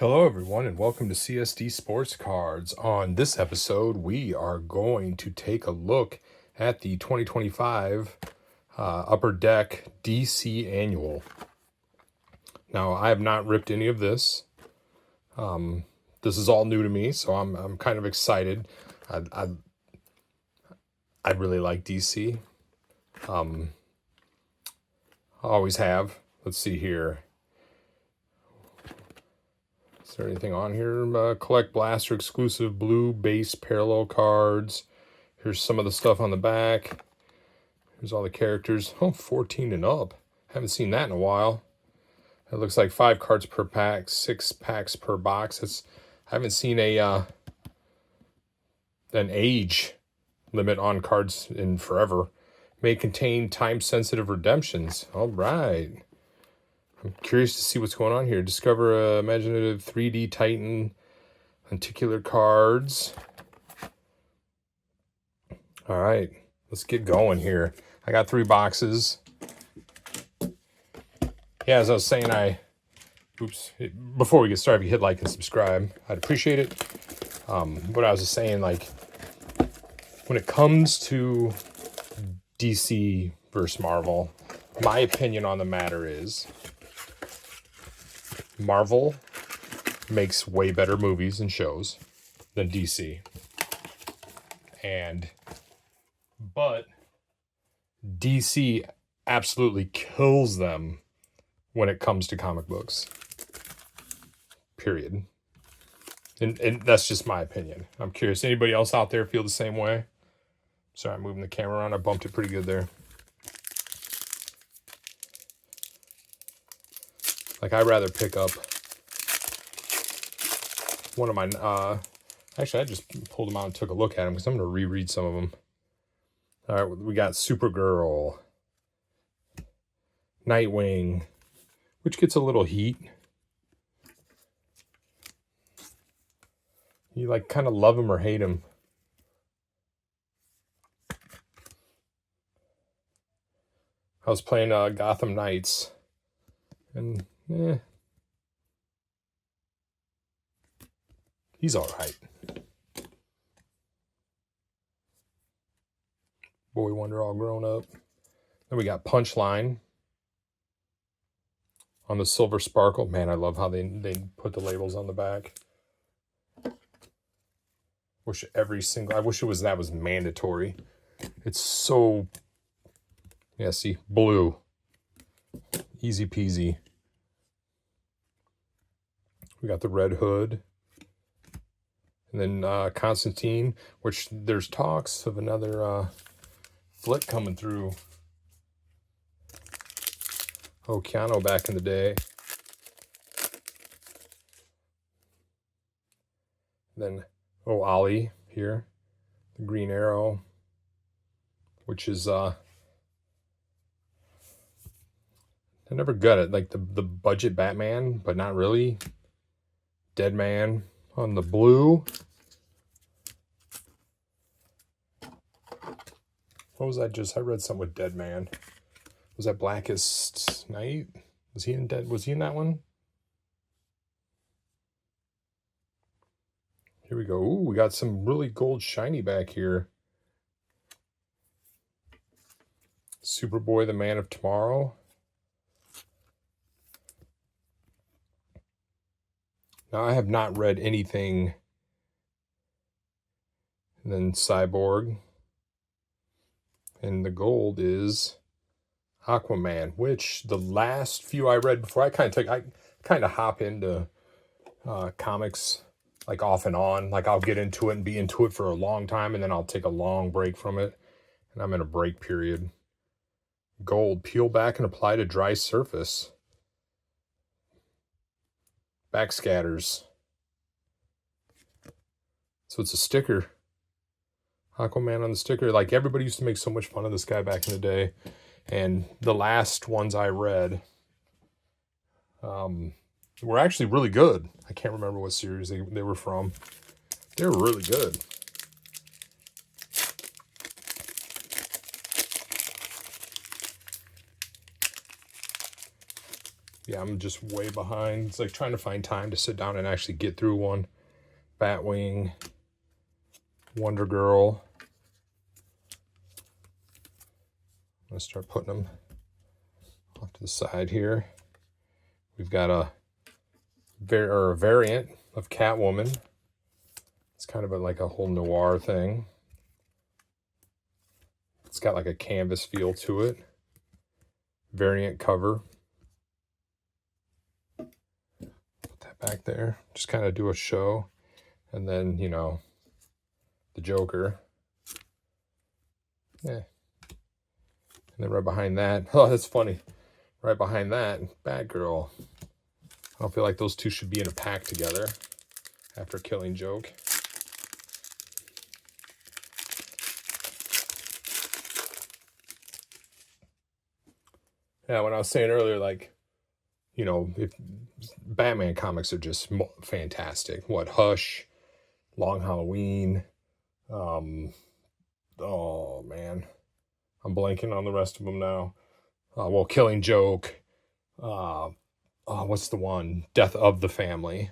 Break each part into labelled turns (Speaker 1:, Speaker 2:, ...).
Speaker 1: Hello, everyone, and welcome to CSD Sports Cards. On this episode, we are going to take a look at the 2025 Upper Deck DC Annual. Now, I have not ripped any of this. This is all new to me, so I'm kind of excited. I really like DC. I always have. Let's see here. Is there anything on here? Collect Blaster exclusive blue base parallel cards. Here's some of the stuff on the back. Here's all the characters. Oh, 14 and up. Haven't seen that in a while. It looks like 5 cards per pack, 6 packs per box. I haven't seen an age limit on cards in forever. May contain time-sensitive redemptions. All right. I'm curious to see what's going on here. Discover imaginative 3D Titan lenticular cards. All right, let's get going here. I got 3 boxes. Yeah, as I was saying, before we get started, if you hit like and subscribe, I'd appreciate it. What I was just saying, like, when it comes to DC versus Marvel, my opinion on the matter is Marvel makes way better movies and shows than DC. But DC absolutely kills them when it comes to comic books. Period. And that's just my opinion. I'm curious. Anybody else out there feel the same way? Sorry, I'm moving the camera around. I bumped it pretty good there. Like, I'd rather pick up one of my... actually, I just pulled them out and took a look at them because I'm going to reread some of them. All right, we got Supergirl, Nightwing, which gets a little heat. You like kind of love him or hate him. I was playing Gotham Knights, and he's all right. Boy Wonder all grown up. Then we got Punchline on the Silver Sparkle. Man, I love how they put the labels on the back. I wish it was mandatory. It's so, yeah, see, blue. Easy peasy. We got the Red Hood. And then Constantine, which there's talks of another flick coming through. Oh, Keanu back in the day. Then, Ollie here. The Green Arrow. Which is, I never got it. Like the budget Batman, but not really. Dead Man on the blue. What was that I read something with Dead Man. Was that Blackest Night? Was he in that one? Here we go. Ooh, we got some really gold shiny back here. Superboy, the Man of Tomorrow. Now, I have not read anything. And then Cyborg. And the gold is Aquaman, which the last few I read before, I kind of hop into comics like off and on. Like, I'll get into it and be into it for a long time, and then I'll take a long break from it, and I'm in a break period. Gold, peel back and apply to dry surface. Backscatters. So it's a sticker. Aquaman on the sticker. Like, everybody used to make so much fun of this guy back in the day. And the last ones I read were actually really good. I can't remember what series they were from. They were really good. Yeah, I'm just way behind. It's like trying to find time to sit down and actually get through one. Batwing, Wonder Girl. I'm going to start putting them off to the side here. We've got a variant of Catwoman. It's kind of like a whole noir thing. It's got like a canvas feel to it. Variant cover. Put that back there. Just kind of do a show. And then, you know, the Joker. Yeah. And then right behind that, oh, that's funny. Right behind that, Batgirl. I don't feel like those two should be in a pack together after Killing Joke. Yeah, when I was saying earlier, like, you know, if Batman comics are just fantastic. What, Hush, Long Halloween, oh man, I'm blanking on the rest of them now. Well, Killing Joke, what's the one? Death of the Family.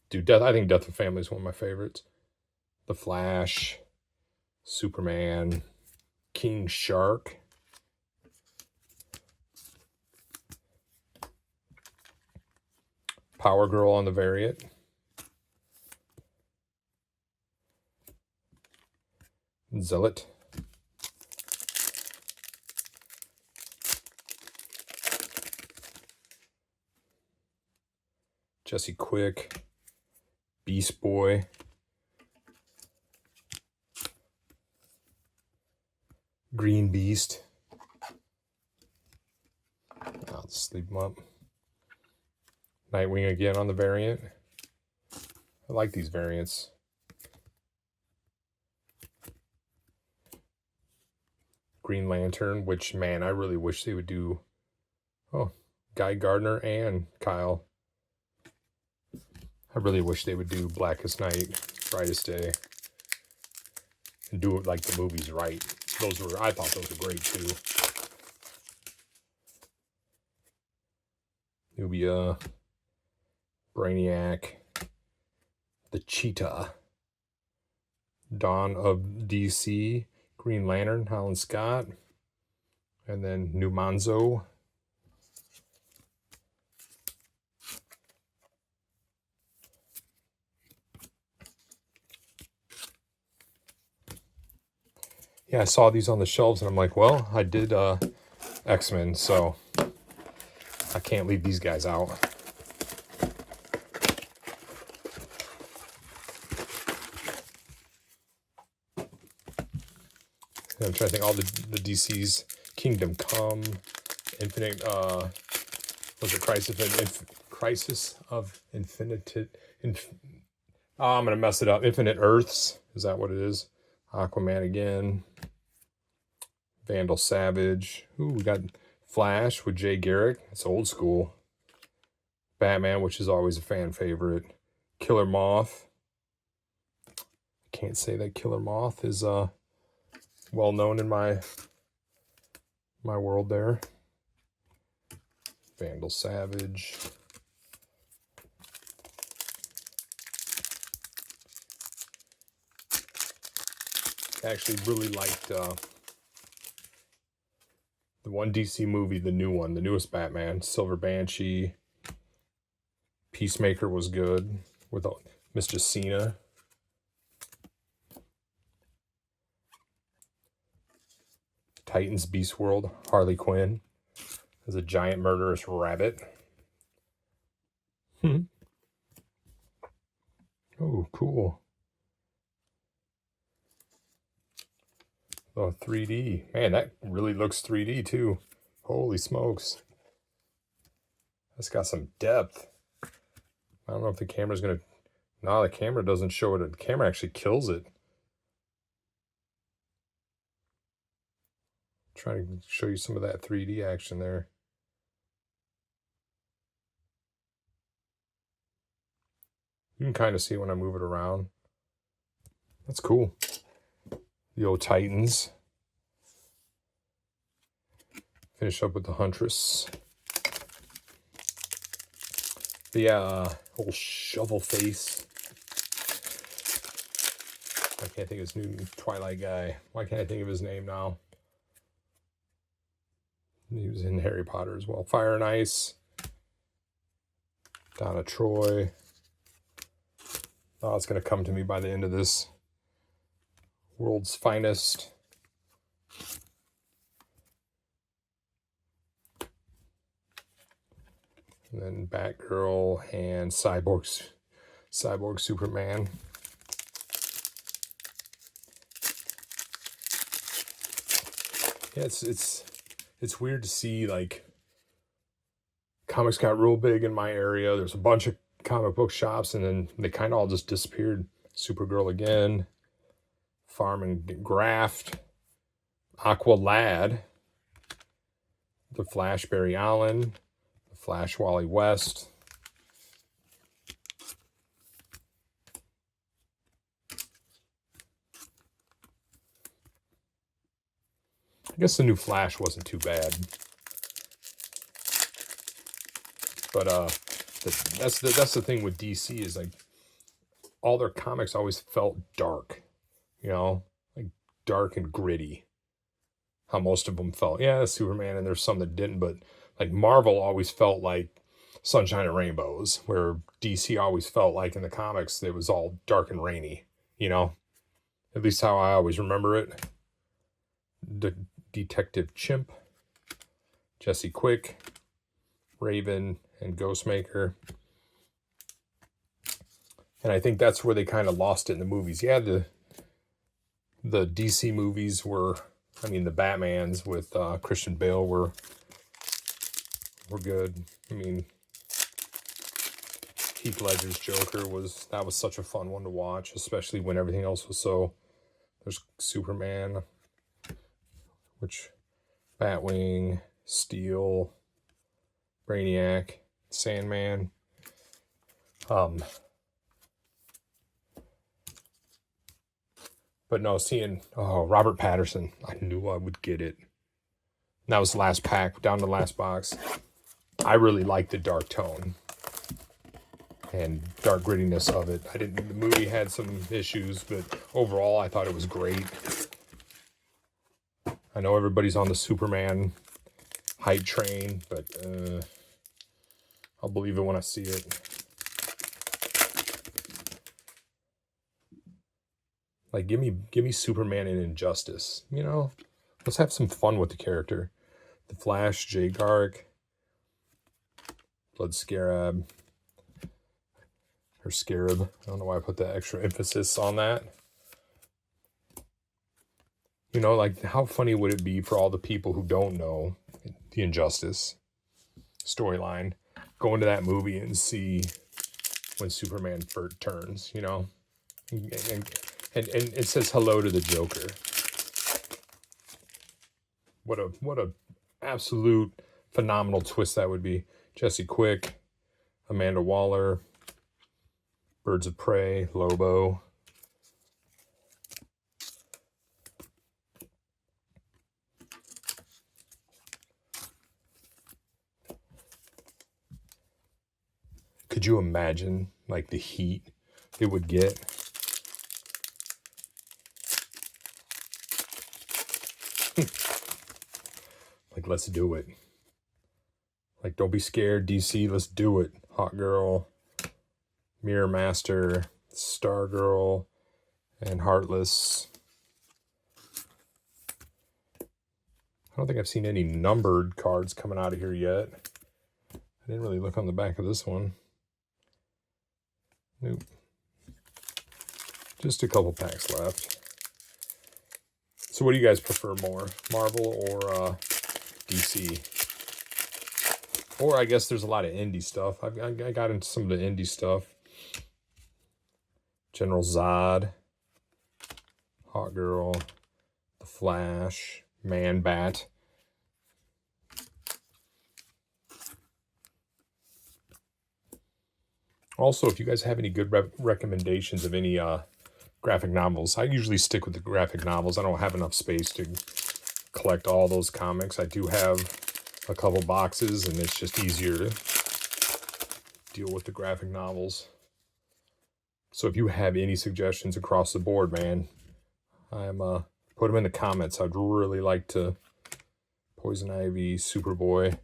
Speaker 1: Dude, I think Death of the Family is one of my favorites. The Flash, Superman, King Shark. Power Girl on the variant. Zealot. Jesse Quick. Beast Boy. Green Beast. I'll just leave them up. Nightwing again on the variant. I like these variants. Green Lantern, which, man, I really wish they would do. Oh, Guy Gardner and Kyle. I really wish they would do Blackest Night, Brightest Day. And do it like the movies right. I thought those were great too. Nubia, Brainiac, the Cheetah, Dawn of DC, Green Lantern, Alan Scott, and then New Manzo. Yeah, I saw these on the shelves and I'm like, well, I did X-Men, so I can't leave these guys out. And I'm trying to think all the DC's Kingdom Come, Infinite, was it Crisis of Infinite, I'm going to mess it up. Infinite Earths, is that what it is? Aquaman again. Vandal Savage. Ooh, we got Flash with Jay Garrick. It's old school. Batman, which is always a fan favorite. Killer Moth. I can't say that Killer Moth is well known in my world there. Vandal Savage. I actually really liked the one DC movie, the new one, the newest Batman, Silver Banshee. Peacemaker was good with Mr. Cena. Titans Beast World, Harley Quinn as a giant murderous rabbit. Oh, cool. Oh, 3D. Man, that really looks 3D too. Holy smokes. That's got some depth. I don't know if the camera's going to... No, the camera doesn't show it. The camera actually kills it. Trying to show you some of that 3D action there. You can kind of see it when I move it around. That's cool. The old Titans. Finish up with the Huntress. But yeah, old Shovel Face. I can't think of his new Twilight guy. Why can't I think of his name now? He was in Harry Potter as well. Fire and Ice. Donna Troy. Oh, it's going to come to me by the end of this. World's Finest. And then Batgirl and Cyborg Superman. Yeah, it's weird to see, like, comics got real big in my area. There's a bunch of comic book shops, and then they kind of all just disappeared. Supergirl again, Farm and Graft, Aqua Lad, The Flash Barry Allen, The Flash Wally West. I guess the new Flash wasn't too bad. But that's the thing with DC is, like, all their comics always felt dark, you know, like dark and gritty. How most of them felt. Yeah, Superman, and there's some that didn't, but like Marvel always felt like sunshine and rainbows, where DC always felt like in the comics it was all dark and rainy, you know? At least how I always remember it. Detective Chimp, Jesse Quick, Raven, and Ghostmaker. And I think that's where they kind of lost it in the movies. Yeah, the DC movies were, I mean, the Batmans with Christian Bale were good. I mean, Heath Ledger's Joker was such a fun one to watch, especially when everything else was so. There's Superman, which Batwing, Steel, Brainiac, Sandman. But no, seeing Robert Pattinson, I knew I would get it. And that was the last pack, down to the last box. I really liked the dark tone and dark grittiness of it. The movie had some issues, but overall I thought it was great. I know everybody's on the Superman hype train, but I'll believe it when I see it. Like, give me Superman in Injustice, you know? Let's have some fun with the character. The Flash, Jay Garrick, Blood Scarab, or Scarab. I don't know why I put that extra emphasis on that. You know, like, how funny would it be for all the people who don't know the Injustice storyline, go into that movie and see when Superman turns, you know? And it says hello to the Joker. What a absolute phenomenal twist that would be. Jesse Quick, Amanda Waller, Birds of Prey, Lobo. Could you imagine, like, the heat it would get? Like, let's do it. Like, don't be scared, DC, let's do it. Hot Girl, Mirror Master, Stargirl, and Heartless. I don't think I've seen any numbered cards coming out of here yet. I didn't really look on the back of this one. Nope. Just a couple packs left. So what do you guys prefer more, Marvel or DC? Or I guess there's a lot of indie stuff. I got into some of the indie stuff. General Zod, Hot Girl, The Flash, Man Bat. Also, if you guys have any good recommendations of any graphic novels, I usually stick with the graphic novels. I don't have enough space to collect all those comics. I do have a couple boxes, and it's just easier deal with the graphic novels. So if you have any suggestions across the board, man, I'm put them in the comments. I'd really like to. Poison Ivy, Superboy.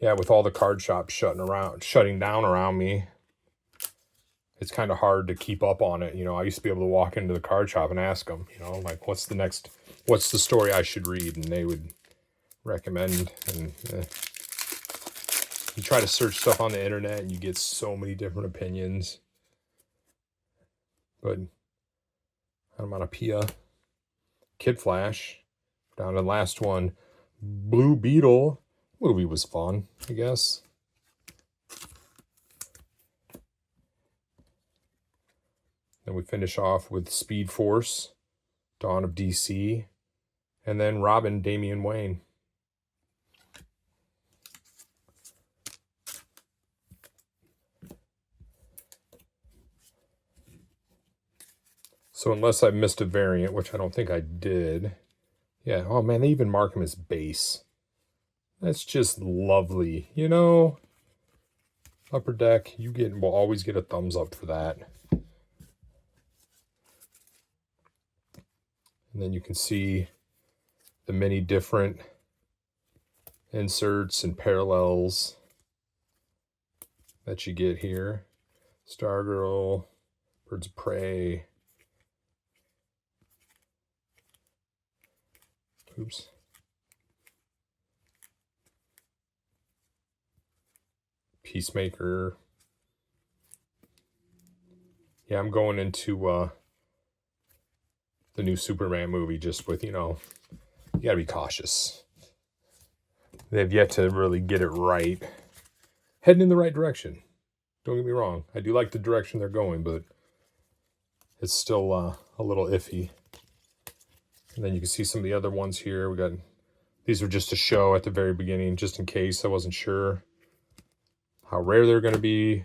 Speaker 1: Yeah, with all the card shops shutting down around me, it's kind of hard to keep up on it. You know, I used to be able to walk into the card shop and ask them, you know, like, what's the story I should read? And they would recommend. And you try to search stuff on the internet and you get so many different opinions. But Onomatopoeia, Kid Flash, down to the last one, Blue Beetle. Movie was fun, I guess. Then we finish off with Speed Force, Dawn of DC, and then Robin, Damian Wayne. So unless I missed a variant, which I don't think I did. Yeah, oh man, they even mark him as base. That's just lovely, you know? Upper Deck, will always get a thumbs up for that. And then you can see the many different inserts and parallels that you get here. Stargirl, Birds of Prey. Oops. Peacemaker. Yeah, I'm going into the new Superman movie just with, you know, you gotta be cautious. They've yet to really get it right. Heading in the right direction. Don't get me wrong. I do like the direction they're going, but it's still a little iffy. And then you can see some of the other ones here. These were just a show at the very beginning, just in case I wasn't sure how rare they're going to be.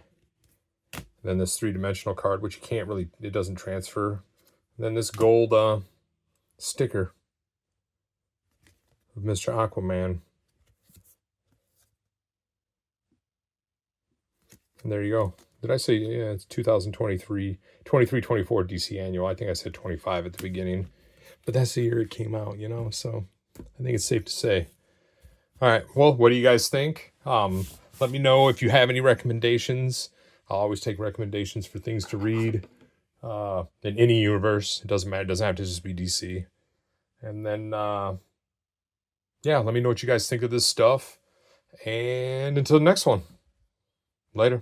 Speaker 1: And then this 3-dimensional card, which you can't really, it doesn't transfer. And then this gold sticker of Mr. Aquaman. And there you go. Did I say, yeah, it's 2023, 24 DC annual. I think I said 25 at the beginning. But that's the year it came out, you know, so I think it's safe to say. All right, well, what do you guys think? Let me know if you have any recommendations. I'll always take recommendations for things to read in any universe. It doesn't matter. It doesn't have to just be DC. And then, yeah, let me know what you guys think of this stuff. And until the next one, later.